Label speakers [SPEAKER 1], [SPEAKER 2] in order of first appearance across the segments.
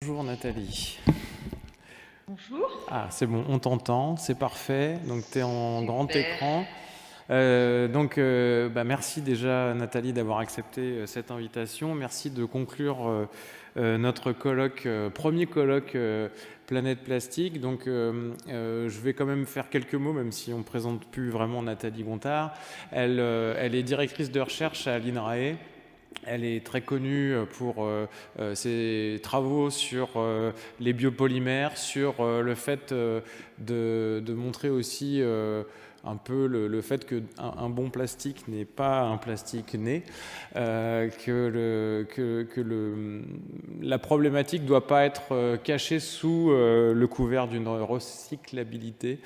[SPEAKER 1] Bonjour Nathalie.
[SPEAKER 2] Bonjour.
[SPEAKER 1] Ah, c'est bon, on t'entend, c'est parfait. Donc tu es en grand
[SPEAKER 2] Super.
[SPEAKER 1] écran. Merci déjà Nathalie d'avoir accepté cette invitation. Merci de conclure notre colloque, premier colloque Planète Plastique. Je vais quand même faire quelques mots, même si on ne présente plus vraiment Nathalie Gontard. Elle est directrice de recherche à l'INRAE. Elle est très connue pour ses travaux sur les biopolymères, sur le fait de montrer aussi un peu le fait qu'un bon plastique n'est pas un plastique né, la problématique ne doit pas être cachée sous le couvert d'une recyclabilité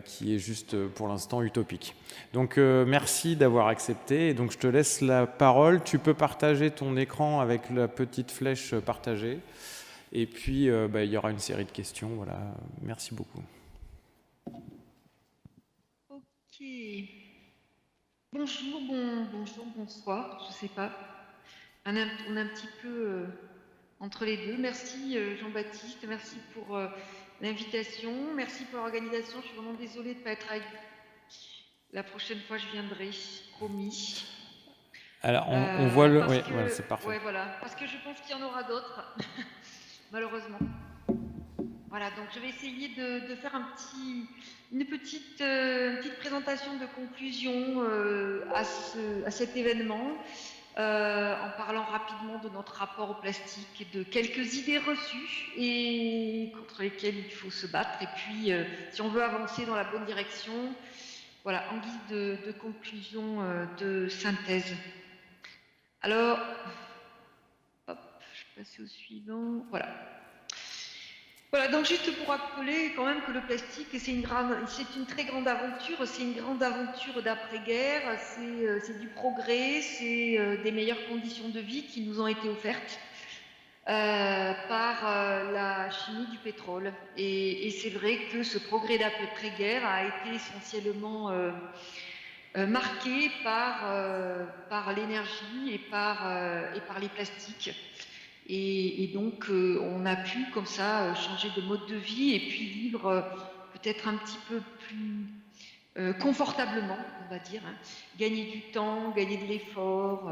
[SPEAKER 1] qui est juste pour l'instant utopique. Donc merci d'avoir accepté. Et donc je te laisse la parole. Tu peux partager ton écran avec la petite flèche partagée. Et puis il y aura une série de questions. Voilà. Merci beaucoup.
[SPEAKER 2] Ok. Bonjour, bonjour, bonsoir, je ne sais pas. On est un petit peu entre les deux. Merci Jean-Baptiste, merci pour l'invitation, merci pour l'organisation. Je suis vraiment désolée de ne pas être avec vous. La prochaine fois, je viendrai, promis.
[SPEAKER 1] Alors on voit le...
[SPEAKER 2] Parce
[SPEAKER 1] Oui,
[SPEAKER 2] que,
[SPEAKER 1] voilà, c'est parfait.
[SPEAKER 2] ouais, voilà, parce que je pense qu'il y en aura d'autres, malheureusement. Voilà, donc je vais essayer de faire une petite présentation de conclusion à cet événement, en parlant rapidement de notre rapport au plastique et de quelques idées reçues et contre lesquelles il faut se battre. Et puis, si on veut avancer dans la bonne direction, voilà, en guise de conclusion, de synthèse. Alors, hop, je vais passer au suivant. Voilà. Voilà, donc juste pour rappeler quand même que le plastique, c'est une très grande aventure, c'est une grande aventure d'après-guerre, c'est du progrès, c'est des meilleures conditions de vie qui nous ont été offertes par la chimie du pétrole. Et c'est vrai que ce progrès d'après-guerre a été essentiellement marqué par l'énergie et par les plastiques. Et donc, on a pu, comme ça, changer de mode de vie et puis vivre peut-être un petit peu plus confortablement, on va dire. Hein. Gagner du temps, gagner de l'effort.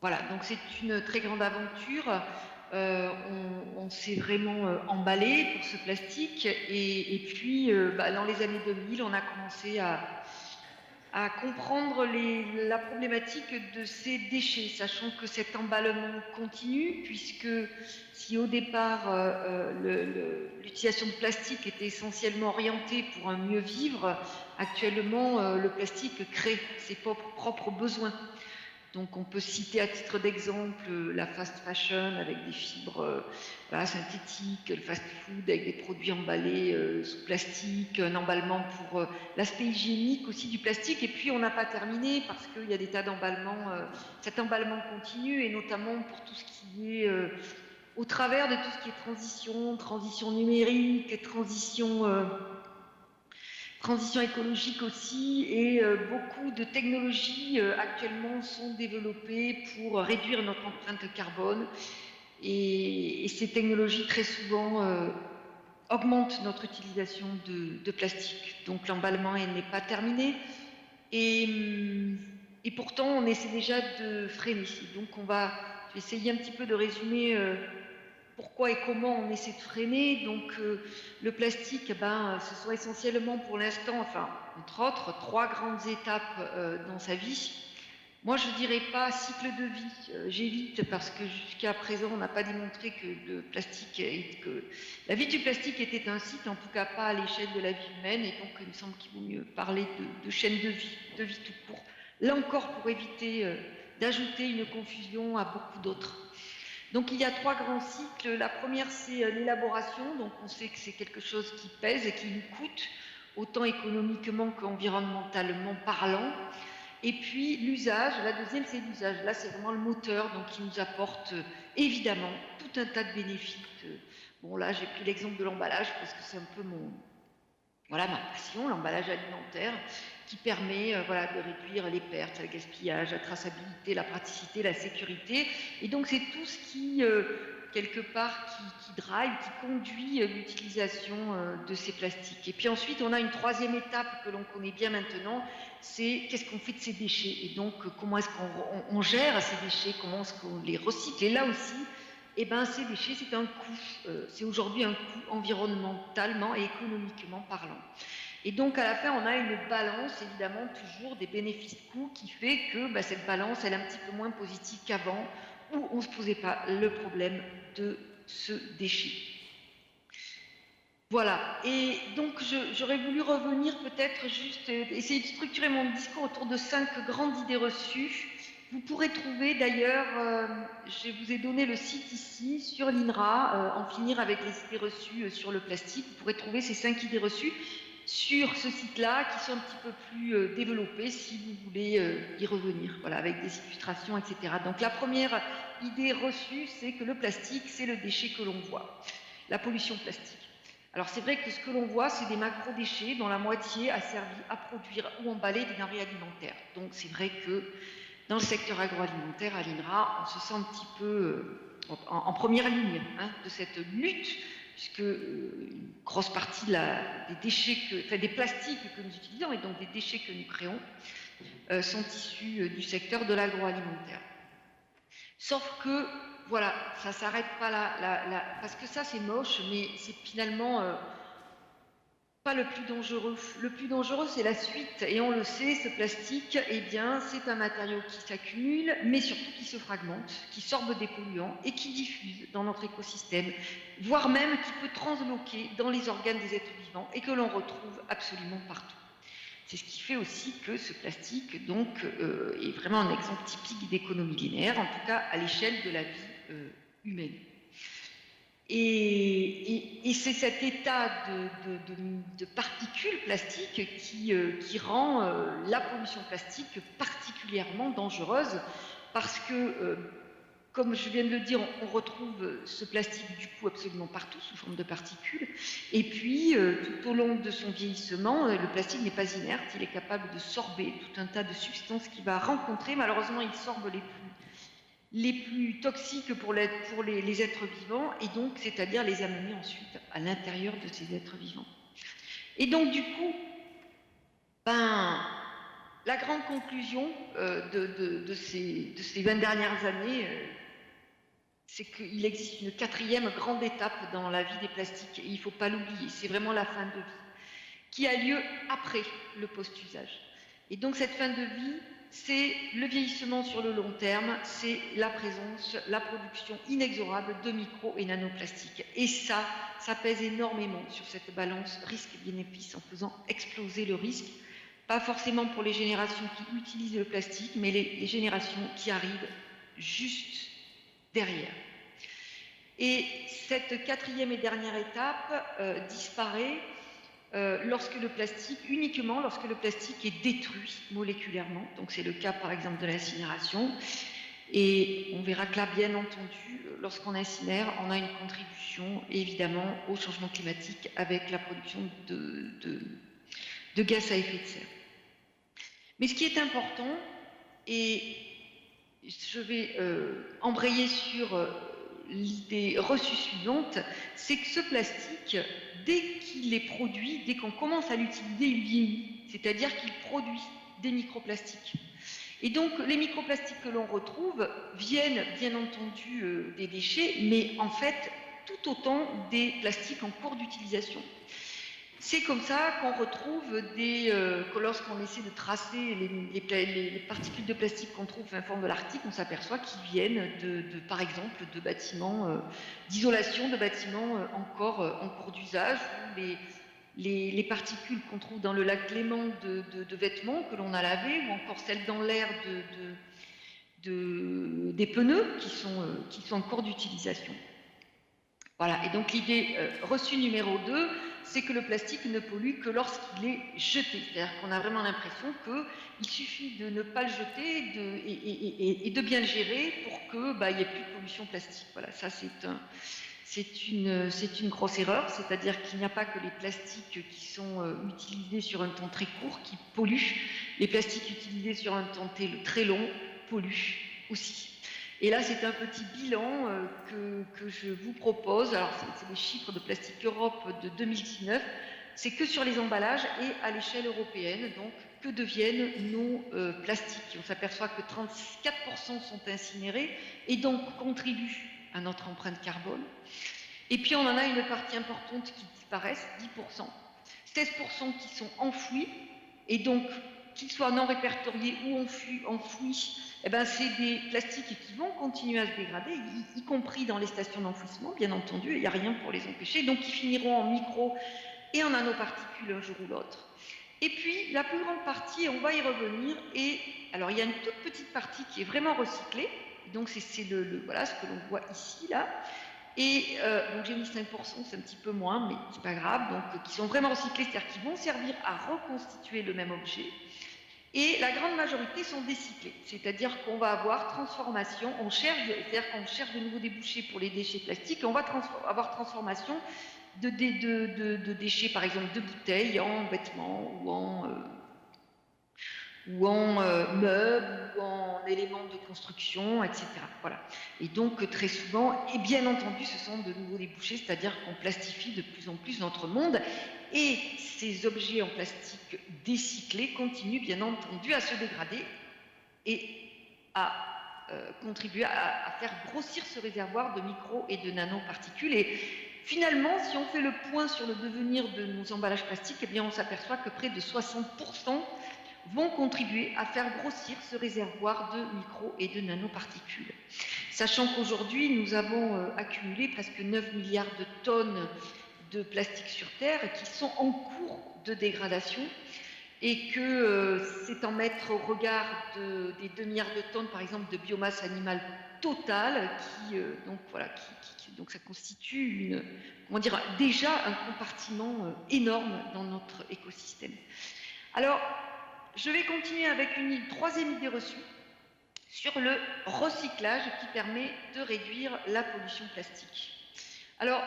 [SPEAKER 2] Voilà, donc c'est une très grande aventure. On s'est vraiment emballé pour ce plastique. Et puis, dans les années 2000, on a commencé à comprendre la problématique de ces déchets, sachant que cet emballement continue, puisque si au départ l'utilisation de plastique était essentiellement orientée pour un mieux vivre, actuellement le plastique crée ses propres besoins. Donc on peut citer à titre d'exemple la fast fashion avec des fibres synthétiques, le fast food avec des produits emballés sous plastique, un emballement pour l'aspect hygiénique aussi du plastique. Et puis on n'a pas terminé parce qu'il y a des tas d'emballements. Cet emballement continue et notamment pour tout ce qui est au travers de tout ce qui est transition numérique, transition écologique aussi, et beaucoup de technologies actuellement sont développées pour réduire notre empreinte carbone. Et ces technologies, très souvent, augmentent notre utilisation de plastique. Donc l'emballement n'est pas terminé. Et pourtant, on essaie déjà de freiner. Donc je vais essayer un petit peu de résumer pourquoi et comment on essaie de freiner. Donc le plastique, ce sont essentiellement pour l'instant, enfin entre autres, 3 grandes étapes dans sa vie. Moi je dirais pas cycle de vie, j'évite parce que jusqu'à présent on n'a pas démontré que que la vie du plastique était un cycle, en tout cas pas à l'échelle de la vie humaine, et donc il me semble qu'il vaut mieux parler de chaîne de vie tout court. Là encore pour éviter d'ajouter une confusion à beaucoup d'autres. Donc il y a 3 grands cycles. La première, c'est l'élaboration. Donc on sait que c'est quelque chose qui pèse et qui nous coûte, autant économiquement qu'environnementalement parlant. Et puis l'usage, la deuxième, c'est l'usage. Là, c'est vraiment le moteur, donc qui nous apporte évidemment tout un tas de bénéfices. Bon, là, j'ai pris l'exemple de l'emballage parce que c'est un peu ma passion, l'emballage alimentaire, qui permet de réduire les pertes, le gaspillage, la traçabilité, la praticité, la sécurité. Et donc c'est tout ce qui quelque part qui drive, qui conduit l'utilisation de ces plastiques. Et puis ensuite, on a une troisième étape que l'on connaît bien maintenant, c'est qu'est-ce qu'on fait de ces déchets et donc comment est-ce qu'on gère ces déchets, comment est-ce qu'on les recycle. Et là aussi, eh ben, ces déchets, c'est un coût, c'est aujourd'hui un coût environnementalement et économiquement parlant. Et donc à la fin, on a une balance, évidemment, toujours des bénéfices-coûts qui fait que bah, cette balance, elle est un petit peu moins positive qu'avant, où on ne se posait pas le problème de ce déchet. Voilà, et donc j'aurais voulu revenir peut-être juste, essayer de structurer mon discours autour de 5 grandes idées reçues. Vous pourrez trouver d'ailleurs, je vous ai donné le site ici sur l'INRA, en finir avec les idées reçues sur le plastique. Vous pourrez trouver ces 5 idées reçues sur ce site-là, qui sont un petit peu plus développées si vous voulez y revenir, voilà, avec des illustrations, etc. Donc la première idée reçue, c'est que le plastique, c'est le déchet que l'on voit, la pollution plastique. Alors c'est vrai que ce que l'on voit, c'est des macro-déchets dont la moitié a servi à produire ou emballer des denrées alimentaires. Donc c'est vrai que dans le secteur agroalimentaire, à l'INRA, on se sent un petit peu en première ligne de cette lutte, puisque une grosse partie des déchets, des plastiques que nous utilisons et donc des déchets que nous créons sont issus du secteur de l'agroalimentaire. Sauf que, voilà, ça ne s'arrête pas là, parce que ça c'est moche, mais c'est finalement pas le plus dangereux. Le plus dangereux, c'est la suite. Et on le sait, ce plastique, eh bien, c'est un matériau qui s'accumule, mais surtout qui se fragmente, qui sorbe des polluants et qui diffuse dans notre écosystème, voire même qui peut transloquer dans les organes des êtres vivants et que l'on retrouve absolument partout. C'est ce qui fait aussi que ce plastique, donc, est vraiment un exemple typique d'économie linéaire, en tout cas à l'échelle de la vie humaine. Et c'est cet état de particules plastiques qui rend la pollution plastique particulièrement dangereuse parce que, comme je viens de le dire, on retrouve ce plastique du coup absolument partout sous forme de particules. Et puis, tout au long de son vieillissement, le plastique n'est pas inerte, il est capable de sorber tout un tas de substances qu'il va rencontrer. Malheureusement, il sorbe les plus toxiques pour les êtres vivants, et donc, c'est-à-dire les amener ensuite à l'intérieur de ces êtres vivants. Et donc, du coup, la grande conclusion de ces 20 dernières années, c'est qu'il existe une quatrième grande étape dans la vie des plastiques, et il ne faut pas l'oublier, c'est vraiment la fin de vie, qui a lieu après le post-usage. Et donc, cette fin de vie, c'est le vieillissement sur le long terme, c'est la présence, la production inexorable de micro- et nanoplastiques. Et ça pèse énormément sur cette balance risque-bénéfice en faisant exploser le risque, pas forcément pour les générations qui utilisent le plastique, mais les générations qui arrivent juste derrière. Et cette quatrième et dernière étape disparaît uniquement lorsque le plastique est détruit moléculairement. Donc c'est le cas par exemple de l'incinération. Et on verra que là, bien entendu, lorsqu'on incinère, on a une contribution évidemment au changement climatique avec la production de gaz à effet de serre. Mais ce qui est important, et je vais embrayer sur l'idée reçue suivante, c'est que ce plastique, dès qu'il est produit, dès qu'on commence à l'utiliser, il vieillit, c'est-à-dire qu'il produit des microplastiques. Et donc les microplastiques que l'on retrouve viennent bien entendu des déchets, mais en fait tout autant des plastiques en cours d'utilisation. C'est comme ça qu'on retrouve que lorsqu'on essaie de tracer les particules de plastique qu'on trouve en forme de l'Arctique, on s'aperçoit qu'ils viennent par exemple, de bâtiments, d'isolation de bâtiments encore en cours d'usage, ou les particules qu'on trouve dans le lac Léman de vêtements que l'on a lavés, ou encore celles dans l'air des pneus qui sont en cours d'utilisation. Voilà, et donc l'idée reçue numéro 2, c'est que le plastique ne pollue que lorsqu'il est jeté. C'est-à-dire qu'on a vraiment l'impression qu'il suffit de ne pas le jeter et de bien le gérer pour qu'il n'y ait plus de pollution plastique. Voilà, ça c'est une grosse erreur, c'est-à-dire qu'il n'y a pas que les plastiques qui sont utilisés sur un temps très court qui polluent. Les plastiques utilisés sur un temps très long polluent aussi. Et là, c'est un petit bilan que je vous propose. Alors, c'est les chiffres de Plastique Europe de 2019. C'est que sur les emballages et à l'échelle européenne. Donc, que deviennent nos plastiques? On s'aperçoit que 34% sont incinérés et donc contribuent à notre empreinte carbone. Et puis, on en a une partie importante qui disparaissent, 10%. 16% qui sont enfouis et donc, qu'ils soient non répertoriés ou enfouis, eh ben, c'est des plastiques qui vont continuer à se dégrader, y compris dans les stations d'enfouissement, bien entendu, il n'y a rien pour les empêcher, donc ils finiront en micro et en nanoparticules un jour ou l'autre. Et puis, la plus grande partie, on va y revenir, et alors il y a une toute petite partie qui est vraiment recyclée, donc c'est voilà, ce que l'on voit ici, là, et donc j'ai mis 5%, c'est un petit peu moins, mais c'est pas grave, donc qui sont vraiment recyclés, c'est-à-dire qu'ils vont servir à reconstituer le même objet. Et la grande majorité sont décyclés, c'est-à-dire qu'on va avoir transformation, c'est-à-dire qu'on cherche de nouveaux débouchés pour les déchets plastiques, et on va avoir transformation de déchets, par exemple de bouteilles, en vêtements ou en meubles, ou en éléments de construction, etc. Voilà. Et donc très souvent, et bien entendu, ce sont de nouveaux débouchés, c'est-à-dire qu'on plastifie de plus en plus notre monde. Et ces objets en plastique décyclés continuent bien entendu à se dégrader et à contribuer à faire grossir ce réservoir de micro et de nanoparticules. Et finalement, si on fait le point sur le devenir de nos emballages plastiques, eh bien on s'aperçoit que près de 60% vont contribuer à faire grossir ce réservoir de micro et de nanoparticules. Sachant qu'aujourd'hui, nous avons accumulé presque 9 milliards de tonnes de plastique sur Terre qui sont en cours de dégradation et que c'est en mettre au regard des 2 milliards de tonnes, par exemple, de biomasse animale totale, donc ça constitue déjà un compartiment énorme dans notre écosystème. Alors, je vais continuer avec une troisième idée reçue sur le recyclage qui permet de réduire la pollution plastique. Alors,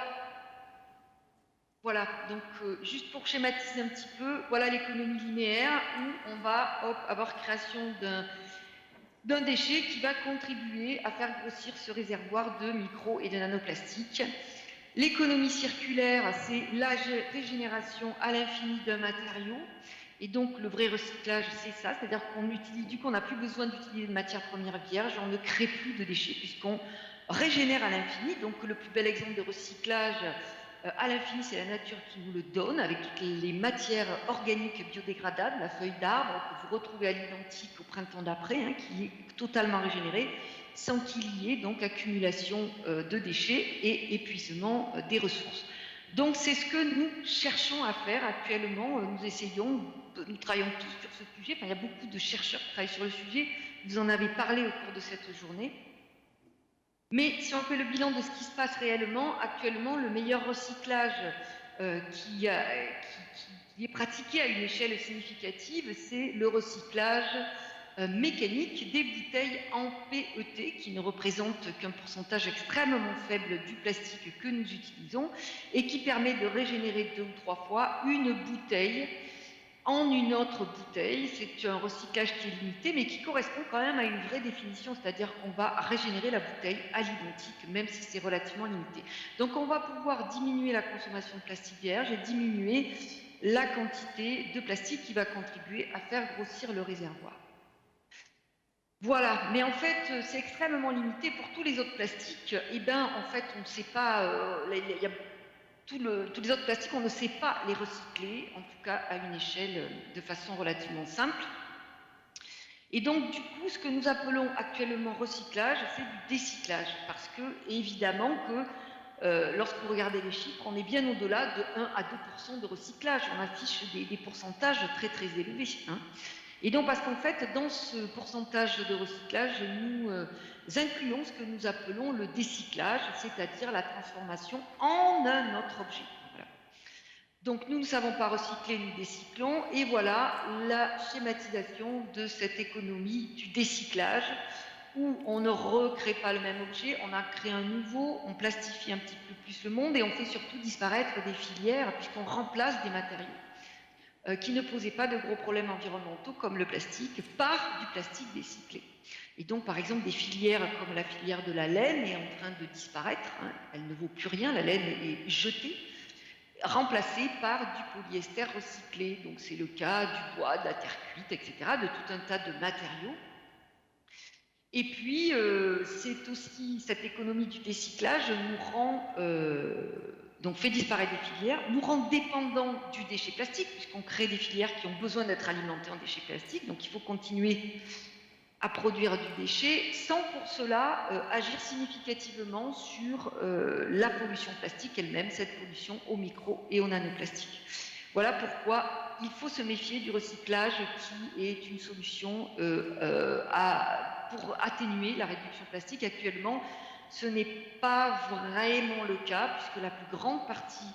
[SPEAKER 2] voilà, donc juste pour schématiser un petit peu, voilà l'économie linéaire où on va avoir création d'un déchet qui va contribuer à faire grossir ce réservoir de micro et de nanoplastiques. L'économie circulaire, c'est la régénération à l'infini d'un matériau. Et donc le vrai recyclage, c'est ça, c'est-à-dire qu'on utilise, du coup on n'a plus besoin d'utiliser de matières premières vierges, on ne crée plus de déchets puisqu'on régénère à l'infini. Donc le plus bel exemple de recyclage à l'infini, c'est la nature qui nous le donne, avec toutes les matières organiques biodégradables, la feuille d'arbre que vous retrouvez à l'identique au printemps d'après, hein, qui est totalement régénérée, sans qu'il y ait donc accumulation de déchets et épuisement des ressources. Donc c'est ce que nous cherchons à faire actuellement, nous travaillons tous sur ce sujet, enfin, il y a beaucoup de chercheurs qui travaillent sur le sujet, vous en avez parlé au cours de cette journée. Mais si on fait le bilan de ce qui se passe réellement, actuellement, le meilleur recyclage qui est pratiqué à une échelle significative, c'est le recyclage mécanique des bouteilles en PET, qui ne représentent qu'un pourcentage extrêmement faible du plastique que nous utilisons et qui permet de régénérer 2 ou 3 fois une bouteille en une autre bouteille. C'est un recyclage qui est limité, mais qui correspond quand même à une vraie définition, c'est-à-dire qu'on va régénérer la bouteille à l'identique, même si c'est relativement limité. Donc on va pouvoir diminuer la consommation de plastique vierge et diminuer la quantité de plastique qui va contribuer à faire grossir le réservoir. Voilà, mais en fait, c'est extrêmement limité pour tous les autres plastiques. Eh bien, en fait, on ne sait pas, tous les autres plastiques, on ne sait pas les recycler, en tout cas à une échelle de façon relativement simple. Et donc, du coup, ce que nous appelons actuellement recyclage, c'est du décyclage, parce que, évidemment, que lorsque vous regardez les chiffres, on est bien au-delà de 1 à 2% de recyclage. On affiche des pourcentages très très élevés. Hein. Et donc, parce qu'en fait, dans ce pourcentage de recyclage, nous incluons ce que nous appelons le décyclage, c'est-à-dire la transformation en un autre objet. Voilà. Donc, nous ne savons pas recycler, nous décyclons, et voilà la schématisation de cette économie du décyclage, où on ne recrée pas le même objet, on a créé un nouveau, on plastifie un petit peu plus le monde, et on fait surtout disparaître des filières, puisqu'on remplace des matériaux. qui ne posait pas de gros problèmes environnementaux comme le plastique, par du plastique décyclé. Et donc, par exemple, des filières comme la filière de la laine est en train de disparaître, hein, elle ne vaut plus rien, la laine est jetée, remplacée par du polyester recyclé. Donc c'est le cas du bois, de la terre cuite, etc., de tout un tas de matériaux. Et puis, c'est aussi cette économie du décyclage nous rend, donc fait disparaître des filières, nous rend dépendants du déchet plastique, puisqu'on crée des filières qui ont besoin d'être alimentées en déchets plastiques. Donc il faut continuer à produire du déchet sans pour cela agir significativement sur la pollution plastique elle-même, cette pollution au micro et au nanoplastique. Voilà pourquoi il faut se méfier du recyclage qui est une solution pour atténuer la réduction plastique. Actuellement, ce n'est pas vraiment le cas, puisque la plus grande partie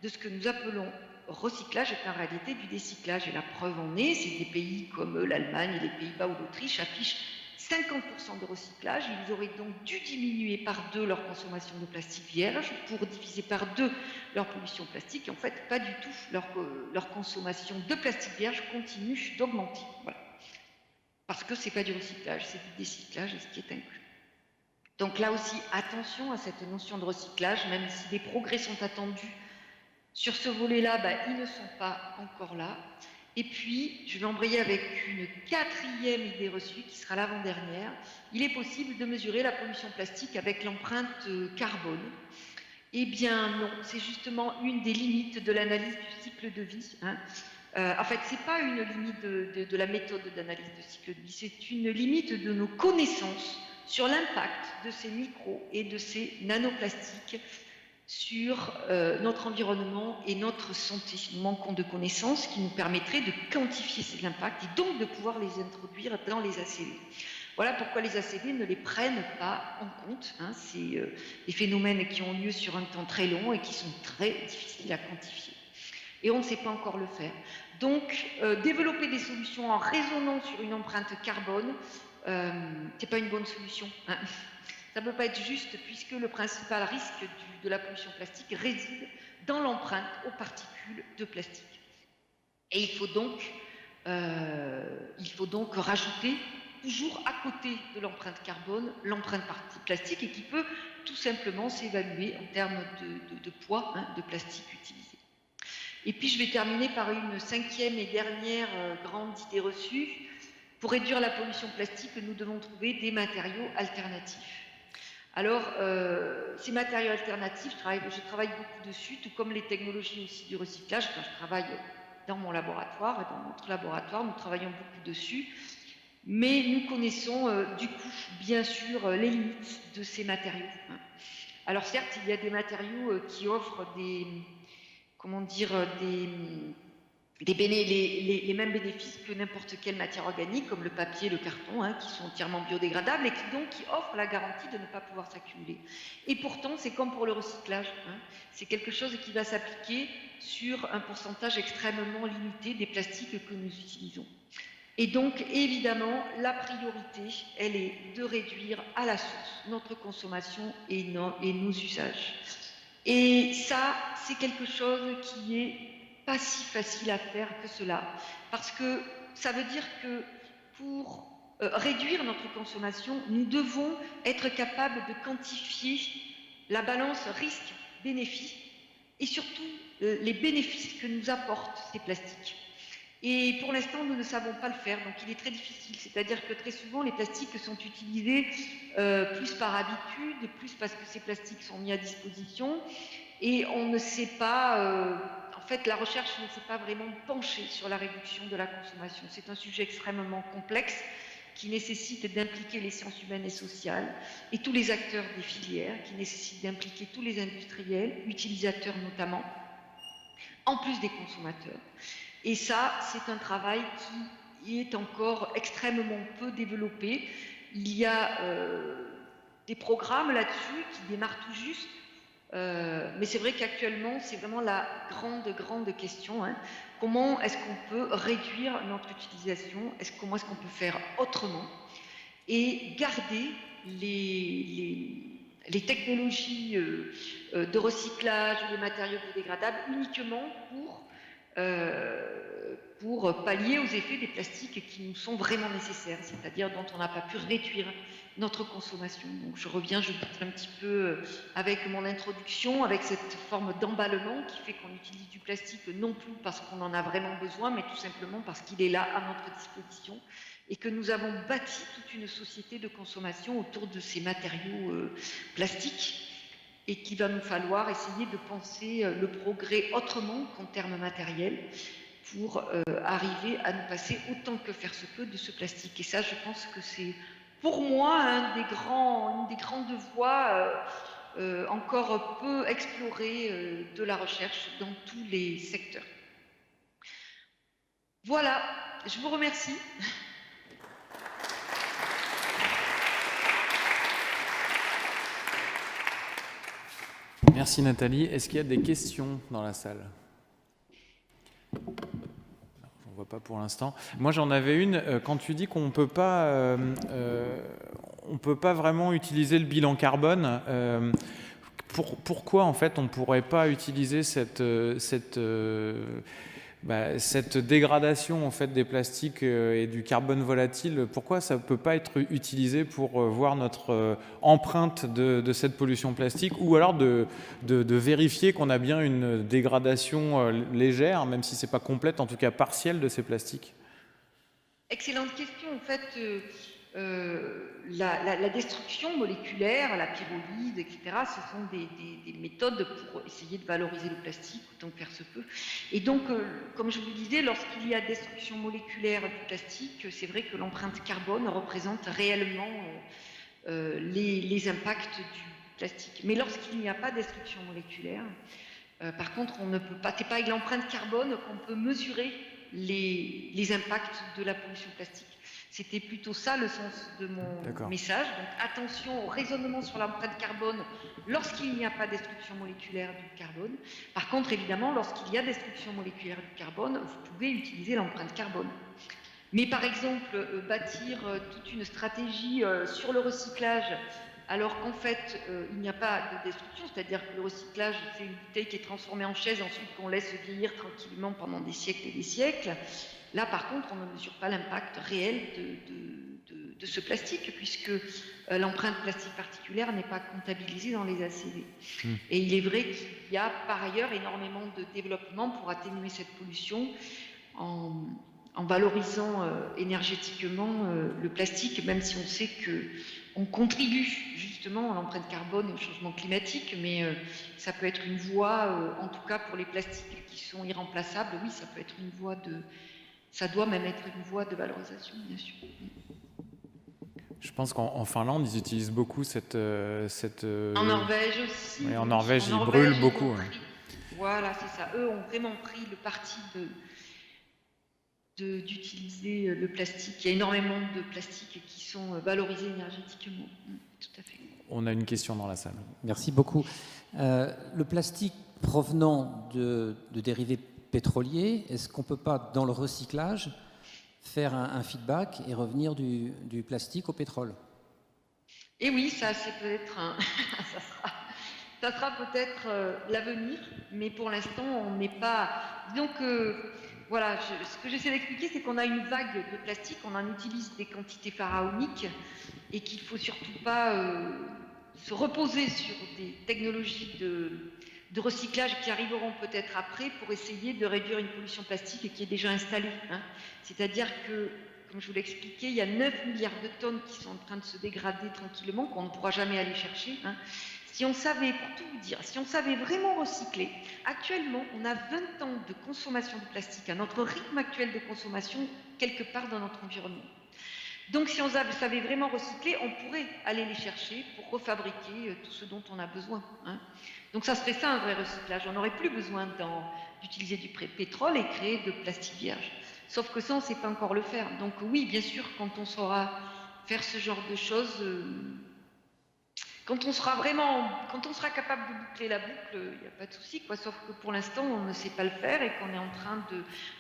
[SPEAKER 2] de ce que nous appelons recyclage est en réalité du décyclage. Et la preuve en est, c'est des pays comme l'Allemagne, les Pays-Bas ou l'Autriche affichent 50% de recyclage. Ils auraient donc dû diminuer par 2 leur consommation de plastique vierge pour diviser par 2 leur pollution plastique. Et en fait, pas du tout. Leur consommation de plastique vierge continue d'augmenter. Voilà. Parce que ce n'est pas du recyclage, c'est du décyclage, et ce qui est inclus. Donc là aussi, attention à cette notion de recyclage, même si des progrès sont attendus. Sur ce volet-là, ils ne sont pas encore là. Et puis, je vais embrayer avec une 4e idée reçue, qui sera l'avant-dernière. Il est possible de mesurer la pollution plastique avec l'empreinte carbone. Eh bien non, c'est justement une des limites de l'analyse du cycle de vie. En fait, ce n'est pas une limite de la méthode d'analyse de cycle de vie, c'est une limite de nos connaissances sur l'impact de ces micros et de ces nanoplastiques sur notre environnement et notre santé. Nous manquons de connaissances qui nous permettraient de quantifier ces impacts et donc de pouvoir les introduire dans les ACV. Voilà pourquoi les ACV ne les prennent pas en compte. C'est des phénomènes qui ont lieu sur un temps très long et qui sont très difficiles à quantifier. Et on ne sait pas encore le faire. Donc, développer des solutions en raisonnant sur une empreinte carbone, c'est pas une bonne solution. Ça ne peut pas être juste, puisque le principal risque de la pollution plastique réside dans l'empreinte aux particules de plastique. Et il faut donc rajouter toujours à côté de l'empreinte carbone l'empreinte plastique, et qui peut tout simplement s'évaluer en termes de poids de plastique utilisé. Et puis je vais terminer par une 5e et dernière grande idée reçue. Pour réduire la pollution plastique, nous devons trouver des matériaux alternatifs. Alors, ces matériaux alternatifs, je travaille beaucoup dessus, tout comme les technologies aussi du recyclage. Quand je travaille dans mon laboratoire, et dans notre laboratoire, nous travaillons beaucoup dessus. Mais nous connaissons du coup, bien sûr, les limites de ces matériaux. Alors certes, il y a des matériaux qui offrent les mêmes bénéfices que n'importe quelle matière organique, comme le papier, le carton, qui sont entièrement biodégradables et qui offrent la garantie de ne pas pouvoir s'accumuler. Et pourtant, c'est comme pour le recyclage, c'est quelque chose qui va s'appliquer sur un pourcentage extrêmement limité des plastiques que nous utilisons. Et donc, évidemment, la priorité, elle est de réduire à la source notre consommation et nos usages. Et ça, c'est quelque chose qui est pas si facile à faire que cela, parce que ça veut dire que pour réduire notre consommation, nous devons être capables de quantifier la balance risque-bénéfice et surtout les bénéfices que nous apportent ces plastiques. Et pour l'instant, nous ne savons pas le faire, donc il est très difficile. C'est-à-dire que très souvent, les plastiques sont utilisés plus par habitude, plus parce que ces plastiques sont mis à disposition, et on ne sait pas... en fait, la recherche ne s'est pas vraiment penchée sur la réduction de la consommation. C'est un sujet extrêmement complexe qui nécessite d'impliquer les sciences humaines et sociales et tous les acteurs des filières, qui nécessite d'impliquer tous les industriels, utilisateurs notamment, en plus des consommateurs. Et ça, c'est un travail qui est encore extrêmement peu développé. Il y a des programmes là-dessus qui démarrent tout juste, mais c'est vrai qu'actuellement, c'est vraiment la grande question. Comment est-ce qu'on peut réduire notre utilisation? Comment est-ce qu'on peut faire autrement et garder les technologies de recyclage ou les matériaux biodégradables uniquement pour pour pallier aux effets des plastiques qui nous sont vraiment nécessaires, c'est-à-dire dont on n'a pas pu réduire notre consommation. Donc je reviens, je boucle un petit peu avec mon introduction, avec cette forme d'emballement qui fait qu'on utilise du plastique non plus parce qu'on en a vraiment besoin, mais tout simplement parce qu'il est là à notre disposition et que nous avons bâti toute une société de consommation autour de ces matériaux plastiques et qu'il va nous falloir essayer de penser le progrès autrement qu'en termes matériels pour arriver à nous passer autant que faire se peut de ce plastique. Et ça, je pense que c'est pour moi une des grandes voies encore peu explorées de la recherche dans tous les secteurs. Voilà, je vous remercie.
[SPEAKER 1] Merci Nathalie. Est-ce qu'il y a des questions dans la salle ? On ne voit pas pour l'instant. Moi j'en avais une. Quand tu dis qu'on ne peut pas vraiment utiliser le bilan carbone, pourquoi en fait on ne pourrait pas utiliser cette dégradation en fait des plastiques et du carbone volatile? Pourquoi ça ne peut pas être utilisé pour voir notre empreinte de cette pollution plastique, ou alors de vérifier qu'on a bien une dégradation légère, même si ce n'est pas complète, en tout cas partielle, de ces plastiques?
[SPEAKER 2] Excellente question. En fait, la destruction moléculaire, la pyrolyse, etc., ce sont des méthodes pour essayer de valoriser le plastique autant que faire se peut. Et donc, comme je vous le disais, lorsqu'il y a destruction moléculaire du plastique, c'est vrai que l'empreinte carbone représente réellement les impacts du plastique. Mais lorsqu'il n'y a pas de destruction moléculaire, par contre, on ne peut pas, c'est pas avec l'empreinte carbone qu'on peut mesurer les impacts de la pollution plastique. C'était plutôt ça le sens de mon message. Donc attention au raisonnement sur l'empreinte carbone lorsqu'il n'y a pas de destruction moléculaire du carbone. Par contre, évidemment, lorsqu'il y a destruction moléculaire du carbone, vous pouvez utiliser l'empreinte carbone. Mais par exemple, bâtir toute une stratégie sur le recyclage, alors qu'en fait, il n'y a pas de destruction, c'est-à-dire que le recyclage, c'est une bouteille qui est transformée en chaise, ensuite qu'on laisse vieillir tranquillement pendant des siècles et des siècles. Là, par contre, on ne mesure pas l'impact réel de ce plastique, puisque l'empreinte plastique particulière n'est pas comptabilisée dans les ACV. Et il est vrai qu'il y a par ailleurs énormément de développement pour atténuer cette pollution en valorisant énergétiquement le plastique, même si on sait qu'on contribue justement à l'empreinte carbone et au changement climatique, mais ça peut être une voie, en tout cas pour les plastiques qui sont irremplaçables, oui, ça peut être une voie ça doit même être une voie de valorisation, bien sûr.
[SPEAKER 1] Je pense qu'en Finlande, ils utilisent beaucoup cette...
[SPEAKER 2] En Norvège aussi.
[SPEAKER 1] Oui, en Norvège, ils brûlent beaucoup.
[SPEAKER 2] Voilà, c'est ça. Eux ont vraiment pris le parti d'utiliser le plastique. Il y a énormément de plastiques qui sont valorisés énergétiquement. Tout à fait.
[SPEAKER 1] On a une question dans la salle.
[SPEAKER 3] Merci beaucoup. Le plastique provenant de dérivés pétroliers, est-ce qu'on ne peut pas, dans le recyclage, faire un feedback et revenir du plastique au pétrole?
[SPEAKER 2] Et oui, ça c'est peut-être ça sera peut-être l'avenir, mais pour l'instant on n'est pas. Donc voilà, ce que j'essaie d'expliquer, c'est qu'on a une vague de plastique, on en utilise des quantités pharaoniques et qu'il ne faut surtout pas se reposer sur des technologies de recyclage qui arriveront peut-être après pour essayer de réduire une pollution plastique qui est déjà installée. C'est-à-dire que, comme je vous l'ai expliqué, il y a 9 milliards de tonnes qui sont en train de se dégrader tranquillement, qu'on ne pourra jamais aller chercher. Si on savait, pour tout vous dire, si on savait vraiment recycler, actuellement, on a 20 ans de consommation de plastique à notre rythme actuel de consommation quelque part dans notre environnement. Donc si on savait vraiment recycler, on pourrait aller les chercher pour refabriquer tout ce dont on a besoin. Donc ça serait ça un vrai recyclage. On n'aurait plus besoin d'utiliser du pétrole et créer de plastique vierge. Sauf que ça, on ne sait pas encore le faire. Donc oui, bien sûr, quand on saura faire ce genre de choses, quand on sera capable de boucler la boucle, il n'y a pas de souci, quoi. Sauf que pour l'instant, on ne sait pas le faire et qu'on est en train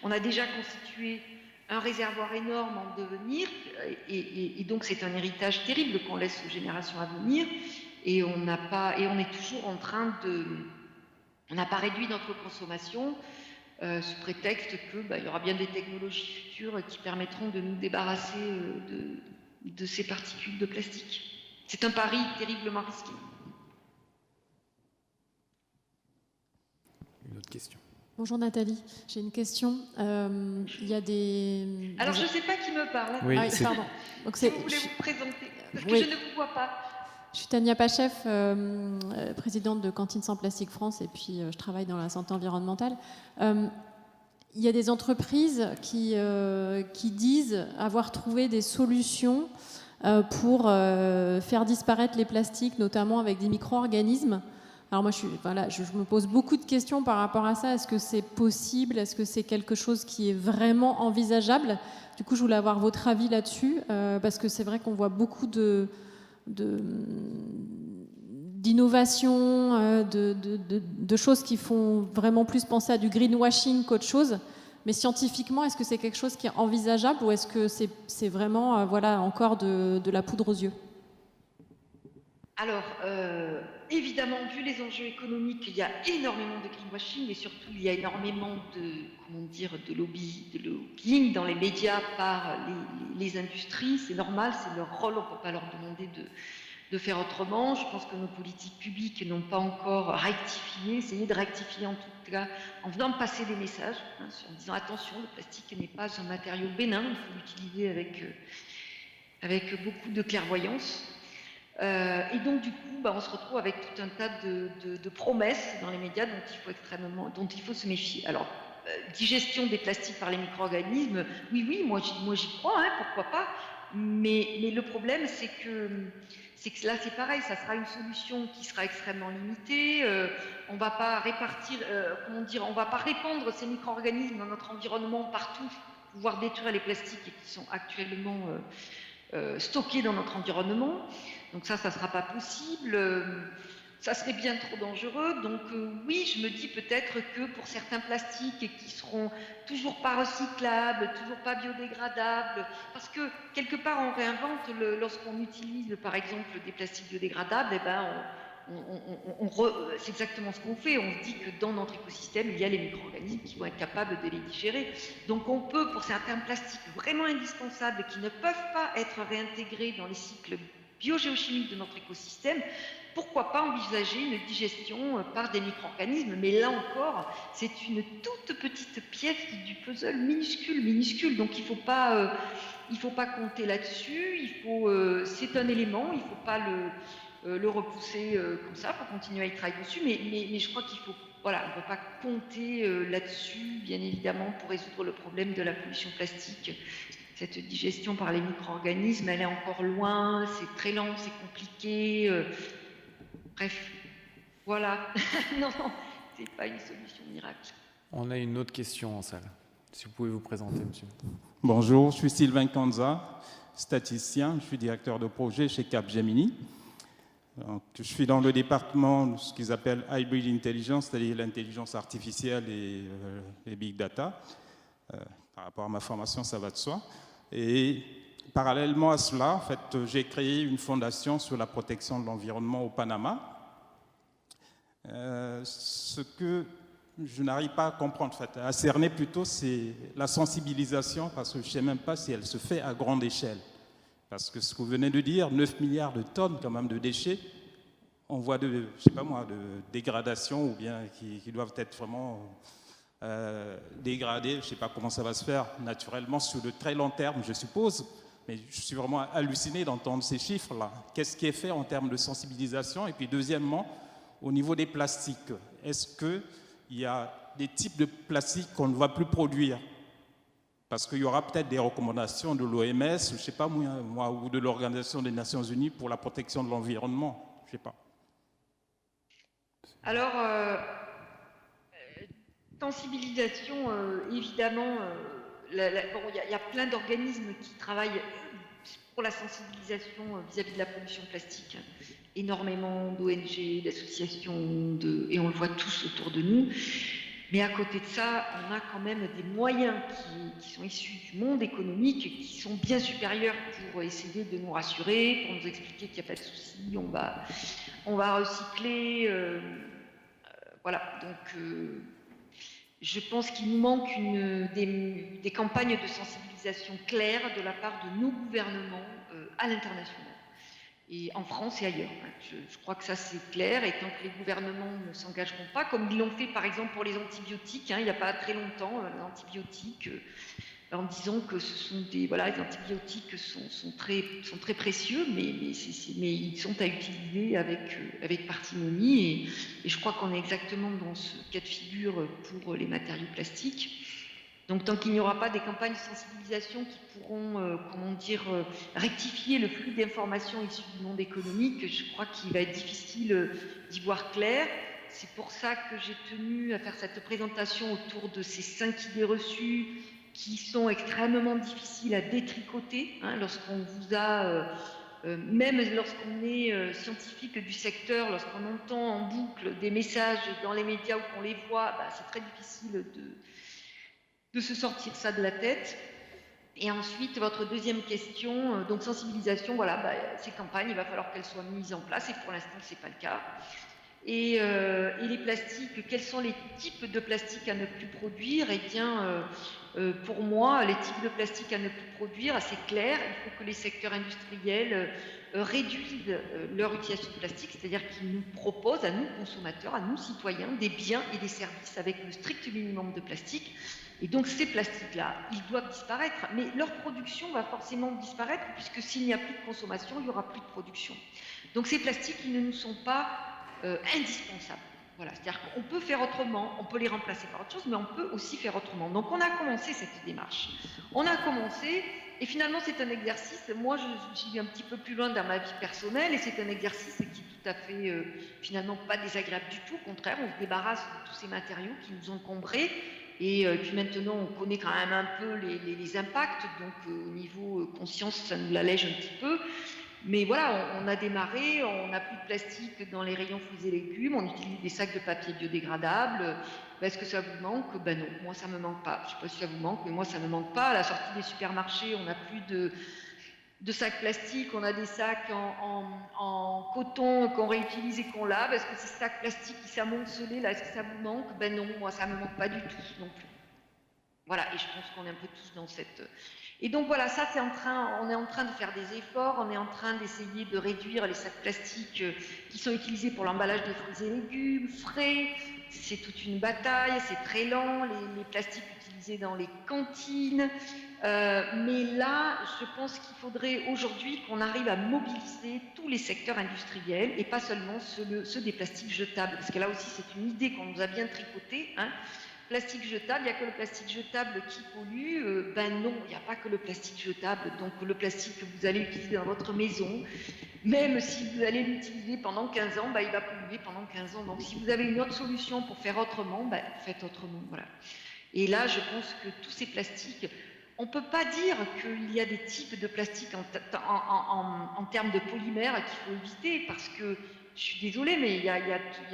[SPEAKER 2] on a déjà constitué un réservoir énorme en devenir, et donc c'est un héritage terrible qu'on laisse aux générations à venir, et on est toujours en train on n'a pas réduit notre consommation, sous prétexte que il y aura bien des technologies futures qui permettront de nous débarrasser de ces particules de plastique. C'est un pari terriblement risqué.
[SPEAKER 1] Une autre question.
[SPEAKER 4] Bonjour Nathalie, j'ai une question. Il y a des...
[SPEAKER 2] Alors je ne sais pas qui me parle.
[SPEAKER 1] Oui,
[SPEAKER 4] Ah oui, pardon. Donc,
[SPEAKER 2] si vous voulez vous présenter, parce que
[SPEAKER 4] oui.
[SPEAKER 2] je ne vous vois pas.
[SPEAKER 4] Je suis Tania Pachef, présidente de Cantine sans plastique France, et puis je travaille dans la santé environnementale. Il y a des entreprises qui disent avoir trouvé des solutions pour faire disparaître les plastiques, notamment avec des micro-organismes. Alors moi, je me pose beaucoup de questions par rapport à ça. Est-ce que c'est possible? Est-ce que c'est quelque chose qui est vraiment envisageable? Du coup, je voulais avoir votre avis là-dessus, parce que c'est vrai qu'on voit beaucoup d'innovation, de choses qui font vraiment plus penser à du greenwashing qu'autre chose. Mais scientifiquement, est-ce que c'est quelque chose qui est envisageable ou est-ce que c'est vraiment encore de la poudre aux yeux?
[SPEAKER 2] Alors, évidemment, vu les enjeux économiques, il y a énormément de greenwashing et surtout il y a énormément de lobbying dans les médias par les industries. C'est normal, c'est leur rôle, on ne peut pas leur demander de faire autrement. Je pense que nos politiques publiques n'ont pas encore rectifié, essayé de rectifier en tout cas, en faisant passer des messages, en disant attention, le plastique n'est pas un matériau bénin, il faut l'utiliser avec beaucoup de clairvoyance. Et donc du coup, on se retrouve avec tout un tas de promesses dans les médias dont il faut se méfier. Alors, digestion des plastiques par les micro-organismes, oui, moi j'y crois, pourquoi pas. Mais le problème, c'est que là, c'est pareil, ça sera une solution qui sera extrêmement limitée. On ne va pas on va pas répandre ces micro-organismes dans notre environnement partout, pouvoir détruire les plastiques qui sont actuellement stockés dans notre environnement. Donc ça ne sera pas possible. Ça serait bien trop dangereux. Donc oui, je me dis peut-être que pour certains plastiques qui seront toujours pas recyclables, toujours pas biodégradables, parce que quelque part on réinvente lorsqu'on utilise par exemple des plastiques biodégradables, c'est exactement ce qu'on fait. On se dit que dans notre écosystème, il y a les micro-organismes qui vont être capables de les digérer. Donc on peut, pour certains plastiques vraiment indispensables qui ne peuvent pas être réintégrés dans les cycles biogéochimiques de notre écosystème, pourquoi pas envisager une digestion par des micro-organismes? Mais là encore, c'est une toute petite pièce du puzzle minuscule. Donc il faut pas compter là-dessus. C'est un élément. Il faut pas le repousser comme ça. Il faut continuer à y travailler dessus. Mais je crois qu'il faut, on ne peut pas compter là-dessus, bien évidemment, pour résoudre le problème de la pollution plastique. Cette digestion par les micro-organismes, elle est encore loin, c'est très lent, c'est compliqué. Bref, voilà. Non, c'est pas une solution miracle.
[SPEAKER 1] On a une autre question en salle. Si vous pouvez vous présenter, monsieur.
[SPEAKER 5] Bonjour, je suis Sylvain Kanza, statisticien, je suis directeur de projet chez Capgemini. Donc, je suis dans le département de ce qu'ils appellent Hybrid Intelligence, c'est-à-dire l'intelligence artificielle et les big data. Par rapport à ma formation, ça va de soi. Et parallèlement à cela, en fait, j'ai créé une fondation sur la protection de l'environnement au Panama. Ce que je n'arrive pas à comprendre, en fait, à cerner plutôt, c'est la sensibilisation, parce que je ne sais même pas si elle se fait à grande échelle. Parce que ce que vous venez de dire, 9 milliards de tonnes quand même de déchets, on voit de dégradation ou bien qui doivent être vraiment dégradés. Je ne sais pas comment ça va se faire naturellement sur le très long terme, je suppose. Mais je suis vraiment halluciné d'entendre ces chiffres-là. Qu'est-ce qui est fait en termes de sensibilisation? Et puis deuxièmement, au niveau des plastiques, est-ce qu'il y a des types de plastiques qu'on ne va plus produire? Parce qu'il y aura peut-être des recommandations de l'OMS, je ne sais pas moi, ou de l'Organisation des Nations Unies pour la protection de l'environnement. Je ne sais pas.
[SPEAKER 2] Alors, sensibilisation, évidemment, il y a plein d'organismes qui travaillent pour la sensibilisation vis-à-vis de la pollution plastique. Énormément d'ONG, d'associations, et on le voit tous autour de nous. Mais à côté de ça, on a quand même des moyens qui sont issus du monde économique qui sont bien supérieurs pour essayer de nous rassurer, pour nous expliquer qu'il n'y a pas de souci, on va recycler. Voilà, donc Je pense qu'il nous manque des campagnes de sensibilisation claires de la part de nos gouvernements à l'international. Et en France et ailleurs. Je crois que ça c'est clair, et tant que les gouvernements ne s'engageront pas, comme ils l'ont fait par exemple pour les antibiotiques, il n'y a pas très longtemps, les antibiotiques, en disant que ce sont les antibiotiques sont très précieux, mais ils sont à utiliser avec parcimonie, et je crois qu'on est exactement dans ce cas de figure pour les matériaux plastiques. Donc tant qu'il n'y aura pas des campagnes de sensibilisation qui pourront, rectifier le flux d'informations issues du monde économique, je crois qu'il va être difficile d'y voir clair. C'est pour ça que j'ai tenu à faire cette présentation autour de ces 5 idées reçues qui sont extrêmement difficiles à détricoter, lorsqu'on vous a... même lorsqu'on est scientifique du secteur, lorsqu'on entend en boucle des messages dans les médias ou qu'on les voit, c'est très difficile de se sortir ça de la tête. Et ensuite, votre deuxième question, donc sensibilisation, ces campagnes, il va falloir qu'elles soient mises en place, et pour l'instant, ce n'est pas le cas. Et les plastiques, quels sont les types de plastiques à ne plus produire? Eh bien, pour moi, les types de plastiques à ne plus produire, c'est clair, il faut que les secteurs industriels réduisent leur utilisation de plastique, c'est-à-dire qu'ils nous proposent, à nous consommateurs, à nous citoyens, des biens et des services avec le strict minimum de plastique. Et donc ces plastiques-là, ils doivent disparaître, mais leur production va forcément disparaître, puisque s'il n'y a plus de consommation, il n'y aura plus de production. Donc ces plastiques, ils ne nous sont pas indispensables. Voilà, c'est-à-dire qu'on peut faire autrement, on peut les remplacer par autre chose, mais on peut aussi faire autrement. Donc on a commencé cette démarche. On a commencé, et finalement c'est un exercice, moi j'y vais un petit peu plus loin dans ma vie personnelle, et c'est un exercice qui est tout à fait, finalement pas désagréable du tout, au contraire, on se débarrasse de tous ces matériaux qui nous encombraient. Et puis maintenant, on connaît quand même un peu les impacts, donc au niveau conscience, ça nous l'allège un petit peu. Mais voilà, on a démarré, on n'a plus de plastique dans les rayons fruits et légumes, on utilise des sacs de papier biodégradables. Est-ce que ça vous manque? Non, moi ça ne me manque pas. Je ne sais pas si ça vous manque, mais moi ça ne me manque pas. À la sortie des supermarchés, on n'a plus de sacs plastiques, on a des sacs en coton qu'on réutilise et qu'on lave. Est-ce que ces sacs plastiques qui s'amoncelent là, est-ce que ça vous manque? Non, moi ça ne me manque pas du tout non plus. Voilà, et je pense qu'on est un peu tous dans cette... Et donc voilà, ça c'est on est en train de faire des efforts, on est en train d'essayer de réduire les sacs plastiques qui sont utilisés pour l'emballage des fruits et légumes, frais. C'est toute une bataille, c'est très lent, les plastiques utilisés dans les cantines. Mais là, je pense qu'il faudrait aujourd'hui qu'on arrive à mobiliser tous les secteurs industriels et pas seulement ceux des plastiques jetables. Parce que là aussi, c'est une idée qu'on nous a bien tricotée. Plastique jetable, il n'y a que le plastique jetable qui pollue. Non, il n'y a pas que le plastique jetable. Donc le plastique que vous allez utiliser dans votre maison, même si vous allez l'utiliser pendant 15 ans, il va polluer pendant 15 ans. Donc si vous avez une autre solution pour faire autrement, faites autrement. Voilà. Et là, je pense que tous ces plastiques, on ne peut pas dire qu'il y a des types de plastiques en termes de polymères qu'il faut éviter, parce que je suis désolée, mais il y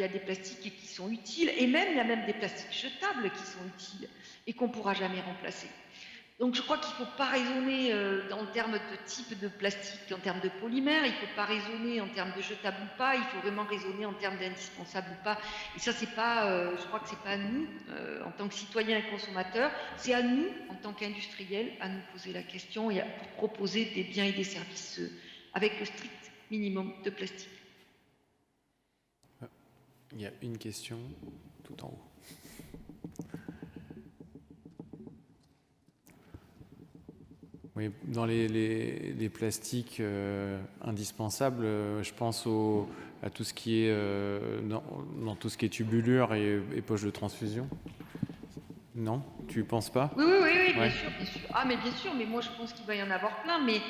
[SPEAKER 2] a des plastiques qui sont utiles, et même il y a même des plastiques jetables qui sont utiles et qu'on ne pourra jamais remplacer. Donc je crois qu'il ne faut pas raisonner en termes de type de plastique, en termes de polymères, il ne faut pas raisonner en termes de jetable ou pas, il faut vraiment raisonner en termes d'indispensable ou pas. Et ça, c'est pas, je crois que ce n'est pas à nous, en tant que citoyens et consommateurs, c'est à nous, en tant qu'industriels, à nous poser la question et à proposer des biens et des services avec le strict minimum de plastique.
[SPEAKER 1] Il y a une question tout en haut. Oui, dans les plastiques indispensables, je pense à tout ce qui est dans tout ce qui est tubulure et poche de transfusion. Non, tu ne penses pas?
[SPEAKER 2] Oui, bien sûr, bien sûr. Ah, mais bien sûr, mais moi je pense qu'il va y en avoir plein, mais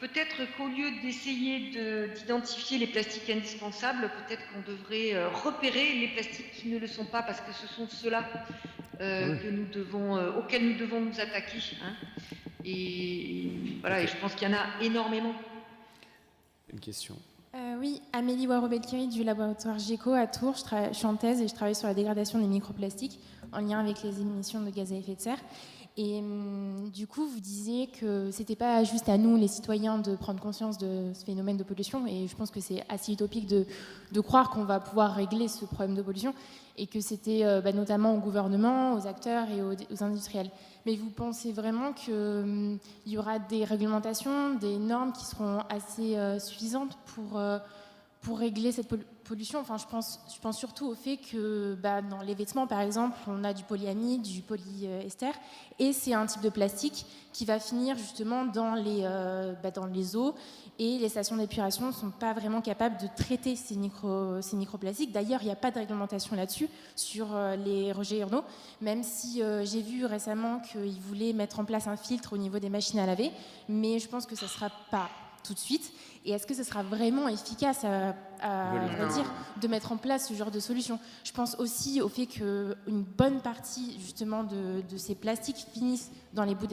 [SPEAKER 2] peut-être qu'au lieu d'essayer d'identifier les plastiques indispensables, peut-être qu'on devrait repérer les plastiques qui ne le sont pas, parce que ce sont ceux-là auxquels nous devons nous attaquer. Et voilà, et je pense qu'il y en a énormément.
[SPEAKER 1] Une question.
[SPEAKER 6] Oui, Amélie Waro-Belkiri du laboratoire GECO à Tours. Je suis en thèse et je travaille sur la dégradation des microplastiques en lien avec les émissions de gaz à effet de serre. Et du coup, vous disiez que c'était pas juste à nous, les citoyens, de prendre conscience de ce phénomène de pollution. Et je pense que c'est assez utopique de croire qu'on va pouvoir régler ce problème de pollution et que c'était notamment au gouvernement, aux acteurs et aux industriels. Mais vous pensez vraiment qu'il y aura des réglementations, des normes qui seront assez suffisantes pour régler cette pollution? Enfin, je pense surtout au fait que dans les vêtements, par exemple, on a du polyamide, du polyester, et c'est un type de plastique qui va finir justement dans les eaux, et les stations d'épuration ne sont pas vraiment capables de traiter ces microplastiques. D'ailleurs, il n'y a pas de réglementation là-dessus, sur les rejets urnaux, même si j'ai vu récemment qu'ils voulaient mettre en place un filtre au niveau des machines à laver, mais je pense que ça ne sera pas tout de suite. Et est-ce que ce sera vraiment efficace de mettre en place ce genre de solution? Je pense aussi au fait qu'une bonne partie justement de ces plastiques finissent dans les bouts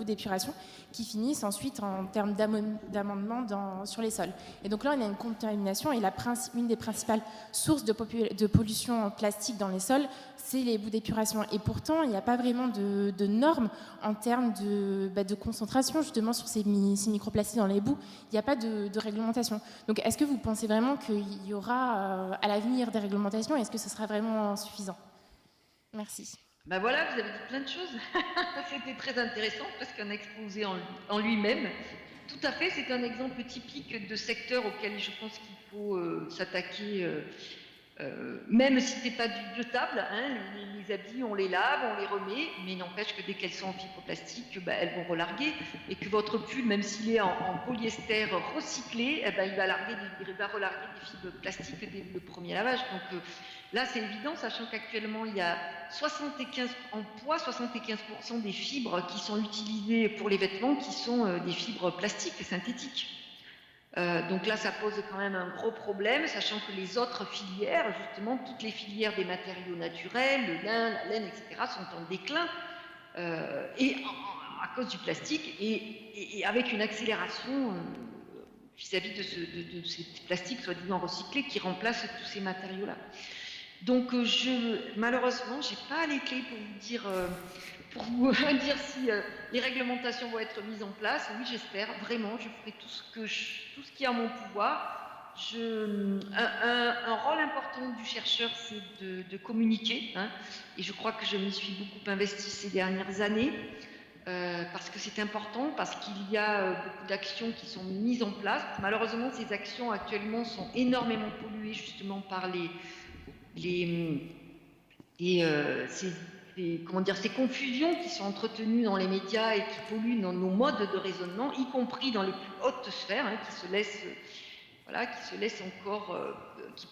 [SPEAKER 6] d'épuration, qui finissent ensuite en termes d'amendement sur les sols. Et donc là, on a une contamination, et une des principales sources de pollution plastique dans les sols, c'est les bouts d'épuration. Et pourtant, il n'y a pas vraiment de normes en termes de concentration justement sur ces microplastiques dans les bouts. Il n'y a pas de réglementation. Donc est-ce que vous pensez vraiment qu'il y aura à l'avenir des réglementations? Est-ce que ce sera vraiment suffisant? Merci.
[SPEAKER 2] Ben voilà, vous avez dit plein de choses. C'était très intéressant, presque un exposé en lui-même. Tout à fait, c'est un exemple typique de secteur auquel je pense qu'il faut s'attaquer, même si ce n'est pas du jetable. Hein, les habits, on les lave, on les remet, mais n'empêche que dès qu'elles sont en fibroplastique, elles vont relarguer, et que votre pull, même s'il est en polyester recyclé, il va relarguer des fibres plastiques dès le premier lavage. Donc là, c'est évident, sachant qu'actuellement, il y a 75% des fibres qui sont utilisées pour les vêtements qui sont des fibres plastiques synthétiques. Donc là, ça pose quand même un gros problème, sachant que les autres filières, justement, toutes les filières des matériaux naturels, le lin, la laine, etc., sont en déclin, à cause du plastique, et avec une accélération vis-à-vis de ces plastiques soi-disant recyclés qui remplacent tous ces matériaux-là. Donc malheureusement, je n'ai pas les clés pour vous dire si les réglementations vont être mises en place. Oui, j'espère, vraiment, je ferai tout ce qui est en mon pouvoir. Un rôle important du chercheur, c'est de communiquer, hein, et je crois que je m'y suis beaucoup investie ces dernières années, parce que c'est important, parce qu'il y a beaucoup d'actions qui sont mises en place. Malheureusement, ces actions actuellement sont énormément polluées justement par ces confusions qui sont entretenues dans les médias et qui polluent dans nos modes de raisonnement, y compris dans les plus hautes sphères, hein, qui se laissent encore... je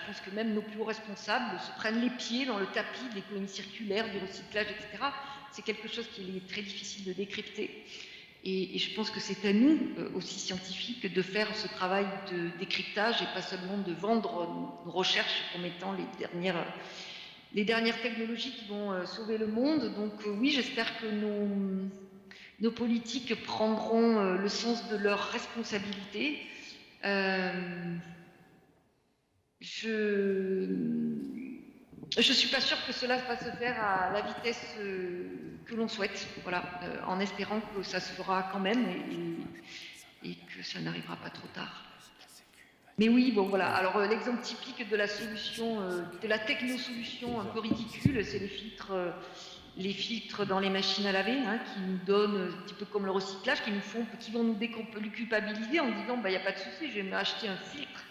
[SPEAKER 2] pense que même nos plus hauts responsables se prennent les pieds dans le tapis de l'économie circulaire, du recyclage, etc. C'est quelque chose qui est très difficile de décrypter. Et je pense que c'est à nous, aussi scientifiques, de faire ce travail de décryptage et pas seulement de vendre nos recherches comme étant les dernières technologies qui vont sauver le monde. Donc oui, j'espère que nos politiques prendront le sens de leurs responsabilités. Je ne suis pas sûre que cela va se faire à la vitesse que l'on souhaite, en espérant que ça se fera quand même et que ça n'arrivera pas trop tard. Mais oui, bon voilà. Alors l'exemple typique de la solution, de la technosolution un peu ridicule, c'est les filtres dans les machines à laver, hein, qui nous donnent, un petit peu comme le recyclage, qui vont nous déculpabiliser en disant il n'y a pas de souci, je vais m'acheter un filtre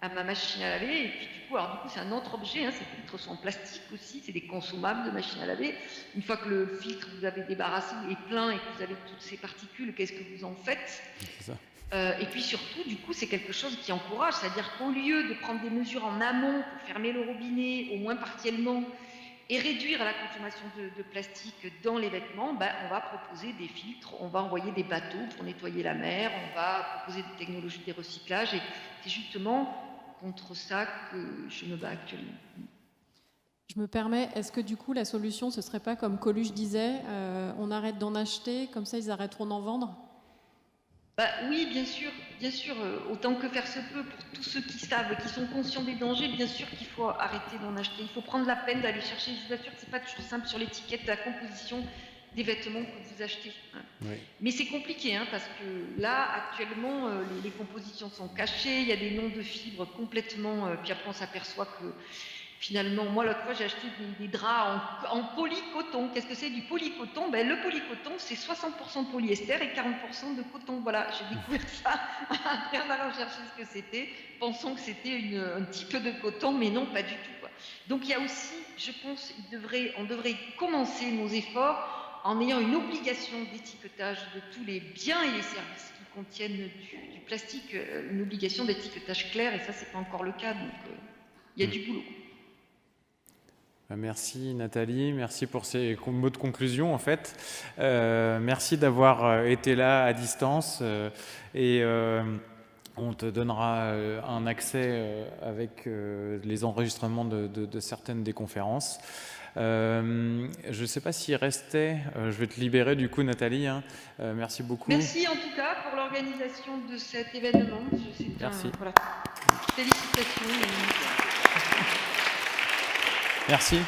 [SPEAKER 2] à ma machine à laver, et puis du coup c'est un autre objet, hein, ces filtres sont en plastique aussi, c'est des consommables de machine à laver. Une fois que le filtre vous avez débarrassé est plein et que vous avez toutes ces particules, qu'est-ce que vous en faites? C'est ça. Et puis surtout, du coup, c'est quelque chose qui encourage, c'est-à-dire qu'au lieu de prendre des mesures en amont pour fermer le robinet, au moins partiellement, et réduire la consommation de plastique dans les vêtements, on va proposer des filtres, on va envoyer des bateaux pour nettoyer la mer, on va proposer des technologies de recyclage, et c'est justement contre ça que je me bats actuellement.
[SPEAKER 4] Je me permets, est-ce que du coup la solution ce serait pas comme Coluche disait, on arrête d'en acheter, comme ça ils arrêteront d'en vendre?
[SPEAKER 2] Oui, bien sûr, bien sûr, autant que faire se peut, pour tous ceux qui savent, qui sont conscients des dangers, bien sûr qu'il faut arrêter d'en acheter. Il faut prendre la peine d'aller chercher. Je vous assure que c'est pas toujours simple sur l'étiquette de la composition des vêtements que vous achetez.
[SPEAKER 1] Oui.
[SPEAKER 2] Mais c'est compliqué, parce que là, actuellement, les compositions sont cachées, il y a des noms de fibres complètement... puis après, on s'aperçoit que, finalement, moi, l'autre fois, j'ai acheté des draps en polycoton. Qu'est-ce que c'est du polycoton? Le polycoton, c'est 60% de polyester et 40% de coton. Voilà, j'ai découvert ça après en allant chercher ce que c'était, pensant que c'était un type de coton, mais non, pas du tout, quoi. Donc, il y a aussi, je pense, on devrait commencer nos efforts en ayant une obligation d'étiquetage de tous les biens et les services qui contiennent du plastique, une obligation d'étiquetage clair, et ça, c'est pas encore le cas, donc il y a du boulot.
[SPEAKER 1] Merci Nathalie, merci pour ces mots de conclusion en fait. Merci d'avoir été là à distance et on te donnera un accès avec les enregistrements de certaines des conférences. Je ne sais pas s'il restait, je vais te libérer du coup Nathalie, merci beaucoup.
[SPEAKER 2] Merci en tout cas pour l'organisation de cet événement.
[SPEAKER 1] Merci.
[SPEAKER 2] Voilà. Félicitations.
[SPEAKER 1] Merci.